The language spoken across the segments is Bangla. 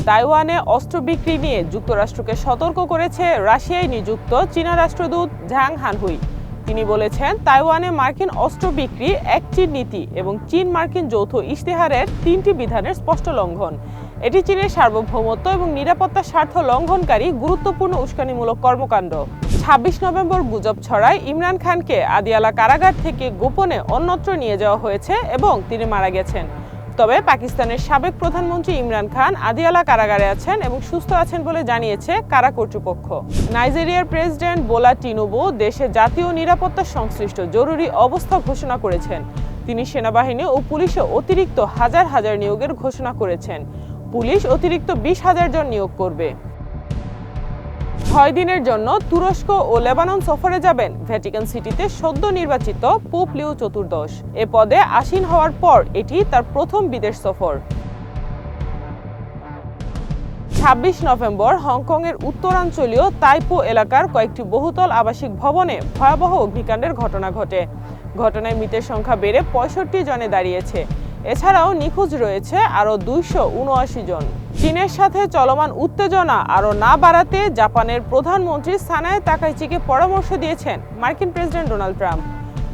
তাইওয়ানে অস্ত্র বিক্রি নিয়ে যুক্তরাষ্ট্রকে সতর্ক করেছে রাশিয়ায় নিযুক্ত চীনা রাষ্ট্রদূত ঝাং হানহুই। তিনি বলেছেন, তাইওয়ানে মার্কিন অস্ত্র বিক্রি এক চীন নীতি এবং চীন মার্কিন যৌথ ইশতেহারের ৩টি বিধানের স্পষ্ট লঙ্ঘন। এটি চীনের সার্বভৌমত্ব এবং নিরাপত্তার স্বার্থ লঙ্ঘনকারী গুরুত্বপূর্ণ উস্কানিমূলক কর্মকাণ্ড। ২৬ নভেম্বর গুজব ছড়ায় ইমরান খানকে আদিয়ালা কারাগার থেকে গোপনে অন্যত্র নিয়ে যাওয়া হয়েছে এবং তিনি মারা গেছেন। তবে পাকিস্তানের সাবেক প্রধানমন্ত্রী ইমরান খান আদিয়ালা কারাগারে আছেন এবং সুস্থ আছেন বলে জানিয়েছে কারা কর্তৃপক্ষ। নাইজেরিয়ার প্রেসিডেন্ট বোলা টিনুবু দেশে জাতীয় নিরাপত্তা সংশ্লিষ্ট জরুরি অবস্থা ঘোষণা করেছেন। তিনি সেনাবাহিনী ও পুলিশে অতিরিক্ত হাজার হাজার নিয়োগের ঘোষণা করেছেন। পুলিশ অতিরিক্ত ২০,০০০ জন নিয়োগ করবে। ৬ দিনের জন্য তুরস্ক ও লেবানন সফরে যাবেন ভ্যাটিকান সিটিতে সদ্য নির্বাচিত পোপ লিও চতুর্দশ। এ পদে আসীন হওয়ার পর এটি তার প্রথম বিদেশ সফর। ২৬ নভেম্বর হংকংয়ের উত্তরাঞ্চলীয় তাইপো এলাকার কয়েকটি বহুতল আবাসিক ভবনে ভয়াবহ অগ্নিকাণ্ডের ঘটনা ঘটে। ঘটনায় মৃতের সংখ্যা বেড়ে ৬৫ জনে দাঁড়িয়েছে। এছাড়াও নিখোঁজ রয়েছে আরও ২৭৯ জন। চীনের সাথে চলমান উত্তেজনা আরও না বাড়াতে জাপানের প্রধানমন্ত্রী সানায়ে তাকাইচিকে পরামর্শ দিয়েছেন মার্কিন প্রেসিডেন্ট ডোনাল্ড ট্রাম্প।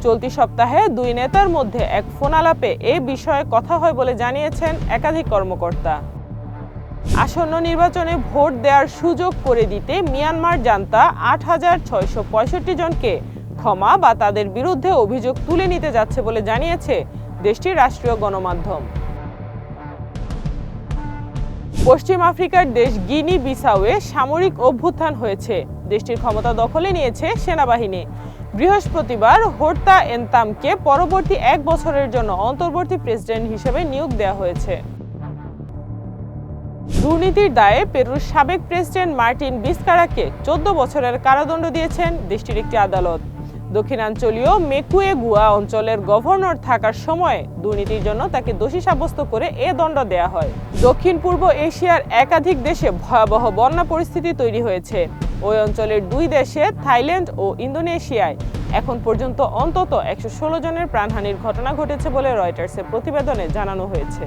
চলতি সপ্তাহে দুই নেতার মধ্যে এক ফোনালাপে এ বিষয়ে কথা হয় বলে জানিয়েছেন একাধিক কর্মকর্তা। আসন্ন নির্বাচনে ভোট দেওয়ার সুযোগ করে দিতে মিয়ানমার জান্তা ৮,৬৬৫ জনকে ক্ষমা বা তাদের বিরুদ্ধে অভিযোগ তুলে নিতে যাচ্ছে বলে জানিয়েছে দেশটির রাষ্ট্রীয় গণমাধ্যম। পশ্চিম আফ্রিকার দেশ গিনি বিসাউয়ে সামরিক অভ্যুত্থান হয়েছে। দেশটির ক্ষমতা দখলে নিয়েছে সেনাবাহিনী। বৃহস্পতিবার হোর্তা এনতামকে পরবর্তী ১ বছরের জন্য অন্তর্বর্তী প্রেসিডেন্ট হিসেবে নিয়োগ দেওয়া হয়েছে। দুর্নীতির দায়ে পেরুর সাবেক প্রেসিডেন্ট মার্টিন ভিজকারাকে ১৪ বছরের কারাদণ্ড দিয়েছেন দেশটির একটি আদালত। দক্ষিণাঞ্চলীয় মেকুয়েগুয়া অঞ্চলের গভর্নর থাকার সময়ে দুর্নীতির জন্য তাকে দোষী সাব্যস্ত করে এ দণ্ড দেয়া হয়। দক্ষিণ পূর্ব এশিয়ার একাধিক দেশে ভয়াবহ বন্যা পরিস্থিতি তৈরি হয়েছে। ওই অঞ্চলের ২ দেশে থাইল্যান্ড ও ইন্দোনেশিয়ায় এখন পর্যন্ত অন্তত ১১৬ জনের প্রাণহানির ঘটনা ঘটেছে বলে রয়টার্সের প্রতিবেদনে জানানো হয়েছে।